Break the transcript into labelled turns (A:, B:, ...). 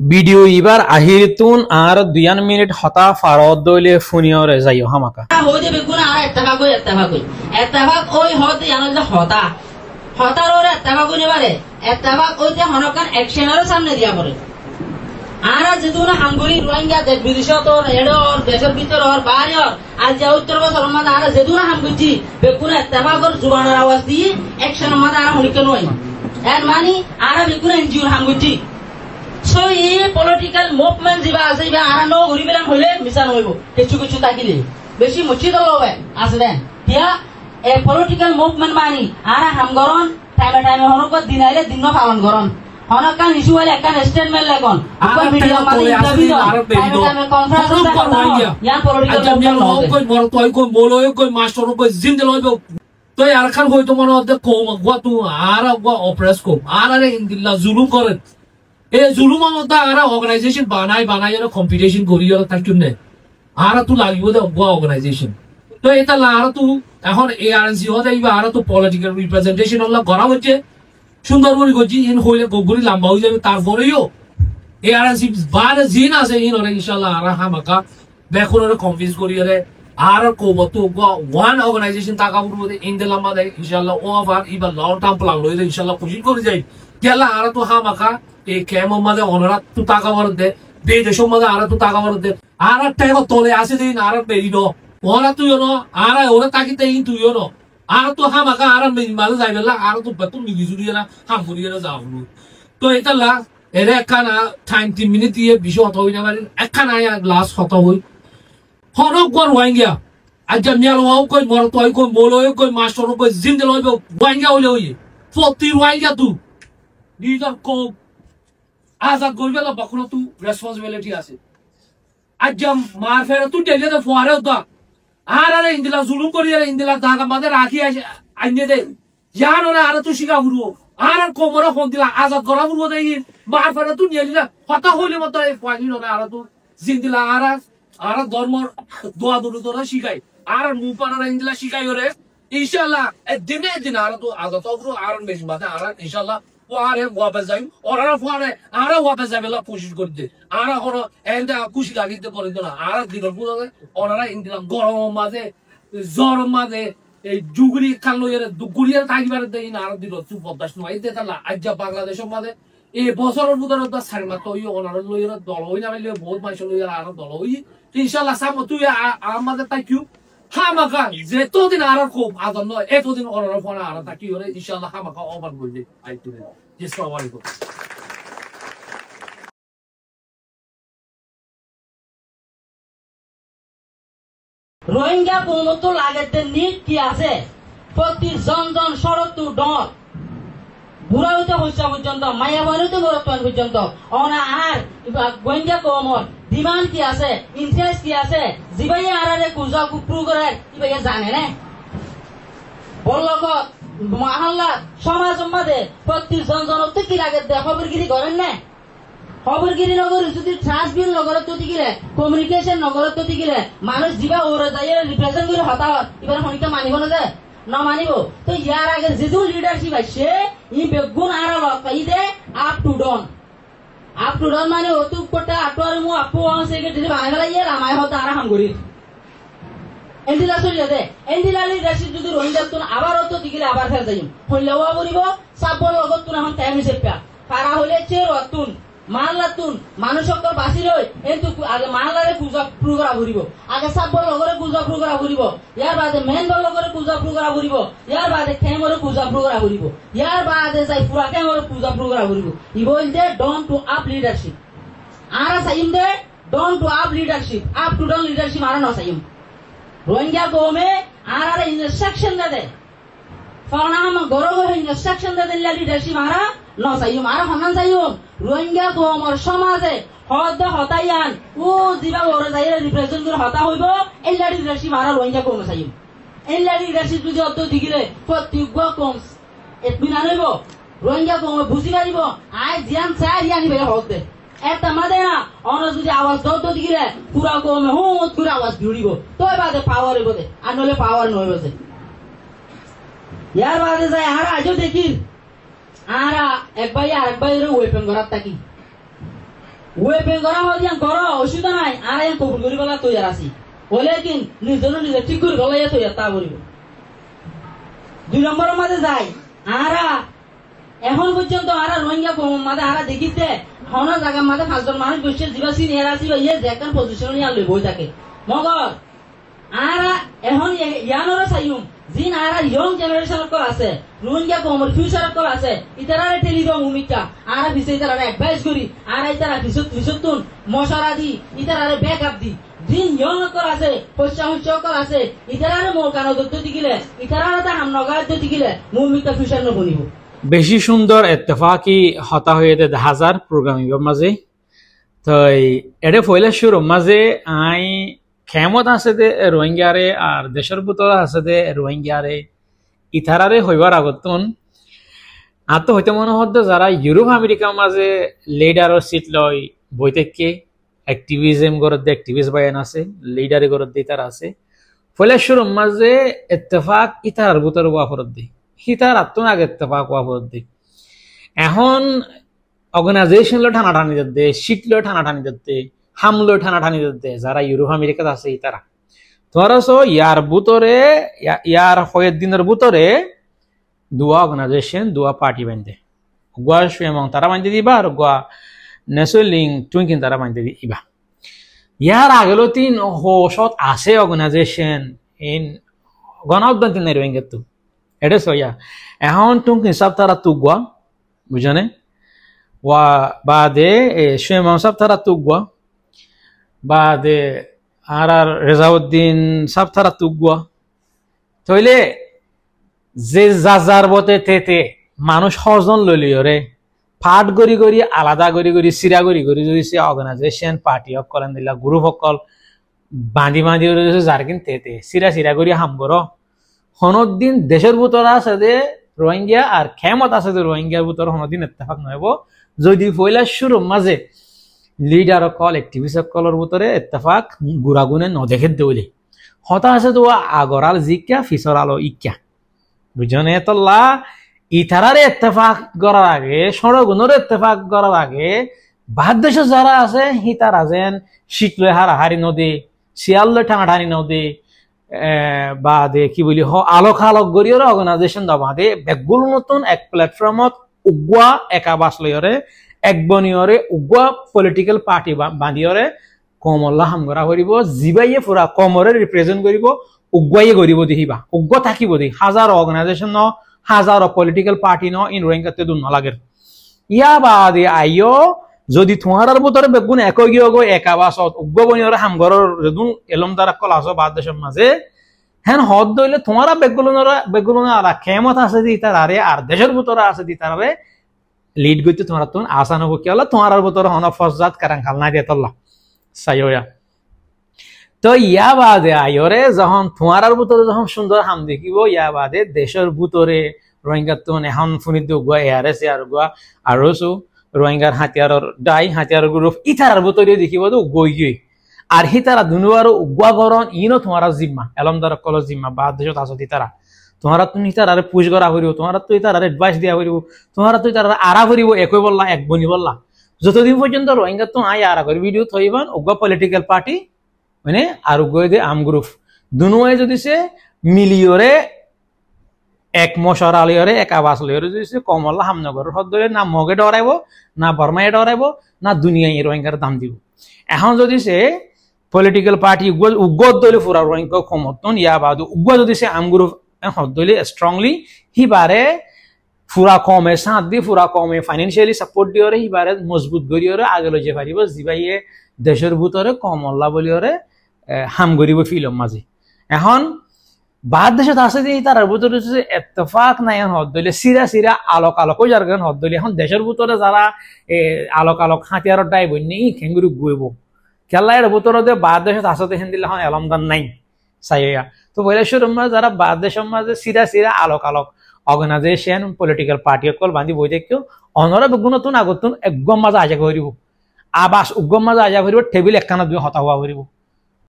A: video এবার আহিরতুন আর 2 minute হতা ফারদ দইলে ফুনিয়রে যাইও হামাকা
B: হইতে বেগুন আর এত্তাভাগ ওই হতে জানো যে হতার ওর এত্তাভাগ নেবারে এত্তাভাগ ওই যে হনকান অ্যাকশনেরও সামনে দিয়া পড়ে আর যেহেতু না হাঙ্গুরি রোহিঙ্গা দেশ বিদেশত এডর দেশের ভিতর ওর বাইরে আর যে উত্তর বছর মধ্যে আর যেহেতু না হাঙ্গুজি বেগুন এত্তাভাগর জুবানের আওয়াজ দিয়ে অ্যাকশনের মধ্যে আর হনিকে নয় এর মানে আর বেগুন এনজিওর হাঙ্গুজি সো এই পলিটিক্যাল মুভমেন্ট যা আছে বা আর ন ঘুরি বেলান হইলে মিশন হইব কিছু তাকিলে বেশি মসজিদ লবে আছে দেন হিয়া এ পলিটিক্যাল মুভমেন্ট মানি আর হামগরন টাইমে হনক দিন আইলে দিন পালন করন হনকান ইস্যু হইলে একটা স্টেটমেন্ট লেখন উপর ভিডিও মাঝে ইন্টারভিউ টাইমে কনফারেন্স ইয়া পলিটিক্যাল মুভমেন্ট
C: কই বড় কই কই বলো কই মাস্টার কই জিন্দ লইব তো আর খান হইতো মনে হতে কম গয়া তু আর গয়া অপারেস কম আর আরে ইন্দিল্লা জুলুম করে এ জুলুমের মধ্যে আর অর্গানাইজেশন বানাই কম্পিটিশন করি থাকুন নে আর তো লাগিব দে অর্গানাইজেশন তো এটা আর তো এখন এআরএনসি হতে আর তো পলিটিক্যাল রিপ্রেজেন্টেশন হল করা হচ্ছে সুন্দর করে করছি ইন হইলে গোগুরি লম্বা হয়ে যাবে তারপরেও এআরএনসি বাদ জিন আছে ইন ওরা ইনশাল্লাহ আর হামাকা বেখন কনভিন্স করি আর কব তো ওয়ান অর্গানাইজেশন টাকা বলবো ইন্দিলাম ইনশাল্লাহ ও আবার এবার লং টার্ম প্ল্যান লইলে ইনশাল্লাহ কোশিশ করে যাই গেলা আর তো হামাকা এই কেমন মাঝে অনরা তো টাকা বরাদ দে বিদেশের মাঝে আর তো টাকা বরাদ দে আর টাকা তলে আসে দিন আর বেরিল ওরা তুই আর ওরা তাকিতে তুই আর তো হামাকা আর মাঝে যাইবে আর তো বেতন মিলি জুড়িয়ে না হাম করিয়ে যাও তো এটা লা এর একখানা 30 মিনিট দিয়ে বিষয় হত হই না পারি একখানা লাস্ট হত হই হনক গর ওয়াইঙ্গিয়া আজ মিয়াল ওয়াও কই মর তুই কই মোলো কই মাস্টার কই জিন্দ লইব ওয়াইঙ্গিয়া হইলে হই ফতি ওয়াইঙ্গিয়া তু নিজর কো আজাদ করবে না বকনো তু রেসপন্সিবিলিটি আছে আজ মার ফেরা তু ডেলে তো ফোয়ারে হতো আর আরে ইন্দিলা জুলুম করি আর ইন্দিলা দাগা মাঝে রাখি আইনে দে ইয়ার ওরা আর তো শিখা বুড়ো আর কোমরে ফোন দিলা আজাদ করা বুড়ো দেই মার ফেরা তু নিয়ে দিলা হতা হইলে মতো এই ফাইনি না আর তো জিন্দিলা আর ধর্মর দোয়া দুটো তোরা শিখাই আর মুপারা ইন্দিলা শিখাই ওরে ইনশাআল্লাহ দিনে দিন আর তো আজাদ তো আর বেশি মাথা আর ইনশাআল্লাহ ওয়ারে ওয়াপস যাই ওরা ফোয়ারে আর ওয়াপস যাবে কোশিশ করতে আর কোনো এন্ডা খুশি লাগিতে করে না আর দিনের পুরো ওরা ইন্দিলাম গরম মাঝে জ্বর মাঝে এই জুগুরি খান লইয়ার দুগুরিয়ার থাকিবার দেই না আর দিল চুপ পদাস নয় দিতে না আজ বাংলাদেশের মাঝে এই বছরের ভিতরে তো সারি মাত্র ওই ওনার লইয়ার দল হই না বলে বহুত মানুষ লইয়ার আর দল হই ইনশাআল্লাহ সাম তুই আমাদের তাই কিউ হামাকা যেতদিন আর খুব আদর নয় এতদিন ওনার ফোন আর তাকি ওরে ইনশাআল্লাহ হামাকা ওভার বলবে আইতে আসসালামু আলাইকুম
B: রোহিঙ্গা কোমত লাগেতে নিট কি আছে প্রতি জন শরত ডর বুড়া হইতে হইসা পর্যন্ত মায়া বাড়িতে বরতমান পর্যন্ত অনা আর গোয়েঙ্গা কোমর ডিমান্ড কি আছে ইন্টারেস্ট কি আছে জিবাই আরারে কুজা কুপ্রু করে ইবাইয়া জানে না বললত মহল্লা সমাজ মাঝে প্রতি জন কি লাগে খবরগিরি করেন না খবরগিরি নগর যদি ট্রান্সবিল নগর তো গিলে কমিউনিকেশন নগর তো গিলে মানুষ যিবা ওরে যাই রিপ্রেজেন্ট করে হতা এবার হনিকে মানিব না যে না মানিব তো ইয়ার আগে যেহেতু লিডারশিপ আছে ই বেগুন আর লকাই দে আপ টু ডন মানে অতু কোটা আটোর মু আপু সেক্রেটারি বানাইলা ইয়ে রামাই হতা আর হামগুরি এন্ডিলা সরিয়া দে এন্ডিলা লিডারশিপ যদি রহিন্দা তুন আবার তো দিগিলে আবার ফের যাইম হইলাওয়া বলিব সাবল লগত তুন এখন টাইম হিসেবে পারা হলে চের অতুন মানলাতুন মানুষকর বাসি রই কিন্তু আগে মানলারে পূজা প্রোগ্রাম ঘুরিব আগে সাবল লগরে পূজা প্রোগ্রাম ঘুরিব ইয়ার বাদে মেন দল লগরে পূজা প্রোগ্রাম ঘুরিব ইয়ার বাদে খেমরে পূজা প্রোগ্রাম ঘুরিব ইয়ার বাদে যাই পুরা খেমরে পূজা প্রোগ্রাম ঘুরিব ই বল দে ডন টু আপ লিডারশিপ আর সাইম দে down to up leadership up to down leadership আর না সাইম রোহিঙ্গা কোমে আর ইনস্ট্রাকশন দে ফানা হাম গরো ইনস্ট্রাকশন দে লিডারশিপ আর ন সাইম আর হনান সাইম রোহিঙ্গা কোমর সমাজে হদ হতাইয়ান ও দিবা ওরে যাই রিপ্রেজেন্ট করে হতা হইব এই লিডারশিপ আর রোহিঙ্গা কোম সাইম এই লিডারশিপ যদি অত দিগিলে প্রতিজ্ঞ কম এতমিনা নইব রোহিঙ্গা কোম বুঝি পারিব আই জিয়ান চাই ইয়ানি বে হদ দে এটা মাদে না অন যদি আওয়াজ দত দিগিলে পুরা কোমে হুত করে আওয়াজ জুড়িব তোই বাদে পাওয়ার হইব দে আর নলে পাওয়ার নইব যে ইয়ার বাদে যায় আর আজও দেখি আর এক ভাই ওয়েপন করার থাকি ওয়ে বেঙ্গরা হদিয়া গর অসুবিধা নাই আর এ কবুল করি বলা তৈয়ার আছি বলে কিন নিজে নিজে ঠিক করে বলা তৈয়ার তা করিব 2 নম্বরের মাঝে যাই আরা এখন পর্যন্ত আরা রোহিঙ্গা মাঝে আরা দেখিতে হন জায়গা মাঝে 5 জন মানুষ বসে জিবা সিনিয়র আছে ইয়ে যেখান পজিশন নিয়ে লই বই থাকে মগর আরা এখন ইয়ানর চাইম জিন আরা ইয়ং জেনারেশন কল আছে রোহিঙ্গা কমর ফিউচার কল আছে ইতারারে টেলিগ্রাম ভূমিকা আরা বিছে ইতারারে অ্যাডভাইস করি আরা ইতারা বিশুতুন মশারা দি ইতারারে ব্যাকআপ দি জিন ইয়ং কল আছে পশ্চিম কল আছে ইতারারে মৌকানো দত্ত দিগিলে ইতারারে তা হামনগা দত্ত দিগিলে ভূমিকা ফিউচার ন বনিব
A: বেশি সুন্দর ইত্তেফাকি হতা হয়ে দে হাজার প্রোগ্রামিং মাঝে তো এটা ফইলে শুরু মাঝে আই ক্ষমত আছে দে রোহিঙ্গারে আর দেশের ভিতর আছে দে রোহিঙ্গারে ইথারারে হইবার আগতন আর তো হইতে মনে হতো যারা ইউরোপ আমেরিকার মাঝে লিডারের সিট লয় বইতেকে অ্যাক্টিভিজম গরত দে অ্যাক্টিভিস্ট বাইন আছে লিডারে গরত দে তার আছে ফলে শুরু মাঝে ইত্তেফাক ইথার ভিতর ওয়াফরত দে হিতার আত্ম আগে ইত্তেফাক ওয়াফরত দে এখন অর্গানাইজেশন লো টানাটানি দে সিট লো টানাটানি দে হামলো টানাটানি দে যারা ইউরোপ আমেরিকাত আছে ইতারা ধরছ ইয়ার ভিতরে ইয়ার কয়েক দিনের ভিতরে দুয়া অর্গানাইজেশন দুয়া পার্টি বান্ধে গোয়া সুয়েমং তারা বান্ধে দিবা আর গোয়া নেসলিং টুইঙ্কিন তারা বান্ধে দিবা ইয়ার আগেলো 3 হোসত আছে অর্গানাইজেশন ইন গণঅভ্যুত্থান তিন রোহিঙ্গা তো এটা সইয়া এখন টুইঙ্কিন সব তারা তুগোয়া বুঝানে ওয়া বাদে সুয়েমং সব তারা তুগোয়া বাদে আর রেজাউদ্দিন সব তারা তুগোয়া তইলে যে যার বতে তেতে মানুষ হজন লইলিওরে ফাট গড়ি গড়ি আলাদা গড়ি গড়ি সিরা গড়ি গড়ি যদি সে অর্গানাইজেশন পার্টি কলেন দিলা গ্রুপ সকল বাঁধি বাঁধি যার কিন তেতে সিরা সিরা গড়ি হাম করো হনদিন দেশের ভিতর আছে যে রোহিঙ্গা আর ক্ষমত আছে যে রোহিঙ্গার ভিতর হনদিন ইত্তেফাক নহব যদি পয়লা শুরু মাঝে লিডার কল অ্যাক্টিভিস্ট কলর ভিতরে ইত্তেফাক গুড়াগুনে নদেখে দৌলে হতা আছে তো আগরাল জিকা ফিসর আলো ইকা বুঝনে তোল্লা ইথারারে ইত্তেফাক করার আগে সড়গুনের ইত্তেফাক করার আগে বাদ দেশে যারা আছে হিতারা যেন শীতলয় হারাহারি নদী শিয়ালয় টানাটানি নদী বাদে কি বলি আলোক আলোক গড়িয়রে অর্গানাইজেশন দাবা দে বেগুলো নতুন এক প্ল্যাটফর্মত উগুয়া একাবাস লয়রে এক বনিয়রে উগুয়া পলিটিক্যাল পার্টি বাঁধিয়রে কমল্লা হামগরা করিব জিবাইয়ে পুরা কমরে রিপ্রেজেন্ট করিব উগুয়াইয়ে করিব দেখিবা উগ্র থাকিব দেখ হাজার অর্গানাইজেশন ন হাজার পলিটিক্যাল পার্টি ন ইন রোহিঙ্গাতে দুন নালাগে ইয়া বাদে আইও যদি তোমার ভিতরে বেগুন একই একাবাসত উগ্র বনিয়রে হামগরর যদুন এলম দ্বারা কলাস বাদ দেশের মাঝে হ্যাঁ হদ দইলে তোমারা বেগুলনা আর ক্ষমত আছে দি তারারে আর দেশের ভিতরে আছে দি তারারে লিড গইতে তোমার তো আসান হবো কি হলো তোমার ভিতরে হন ফজাত কারাং খালনা দিয়ে তল্লা সাইয়া তো ইয়া বাদে আইরে যখন তোমার ভিতরে যখন সুন্দর হাম দেখিব ইয়া বাদে দেশের ভিতরে রোহিঙ্গা তো এখন ফুনিত গুয়া এআরএস আর গুয়া আরো রোহিঙ্গার হাতিয়ারর ডাই হাতিয়ার গ্রুপ ইতারার ভিতরে দেখিব তো গই গই আর হিতারা দুনুয়ারও উগুয়া গরন ইনো তোমার জিম্মা এলমদার কল জিম্মা বাদ দেশত আসত ইতারা তোমার তুমি তারারে পুশ করা করিব তোমার তুই তার এডভাইস দিয়া করিব তোমার তুই তার আড়া করিব একই বললা এক বনি বললা যতদিন পর্যন্ত রোহিঙ্গা তো আই আড়া করি ভিডিও থইবান উগুয়া পলিটিক্যাল পার্টি মানে আর উগুয়ে দে আম গ্রুপ দুনুয়াই যদি সে মিলিয়রে এক মশার আলিয়রে এক আবাস লইরে যদি সে কমল্লা হামনগর হদ ধরে না মগে ডরাইব না বর্মায় ডরাইব না দুনিয়ায় রোহিঙ্গার দাম দিব এখন যদি সে পলিটিক্যাল পার্টি উগ্র দলে ফুরা রোহিঙ্গা ক্ষমতন ইয়া বাদু উগ্র যদি সে আম গ্রুপ হদ্দলি স্ট্রংলি হিবারে ফুরা কমে সাথ দি ফুরা কমে ফাইন্যান্সিয়ালি সাপোর্ট দিওরে হিবারে মজবুত করিওরে আগে লই যে পারিব জিবাইয়ে দেশের ভিতরে কমল্লা বলিওরে হাম করিব ফিলম মাঝে এখন বাদ দেশত আছে যে তার ভিতরে ইত্তেফাক নাই হদ্দলি সিরা সিরা আলোক আলোক যার গান হদ্দলি এখন দেশের ভিতরে যারা আলোক আলোক হাতিয়ারর ডাই বন্যি খেঙ্গুরি গইব খেলা এর ভিতরে বাদ দেশত আসতে হেন দিলে এখন এলমদান নাই সাইয়া তো বৈলেশ্বর যারা বাদ দেশের মাঝে সিরা সিরা আলোক আলোক অর্গানাইজেশন পলিটিক্যাল পার্টি কল বান্ধি বই দেখো অনরা বেগুনতুন আগতুন একগম মাঝে আজা করিব আবাস উগ্গম মাঝে আজা করিব টেবিল একখানা দুই হতা হওয়া করিব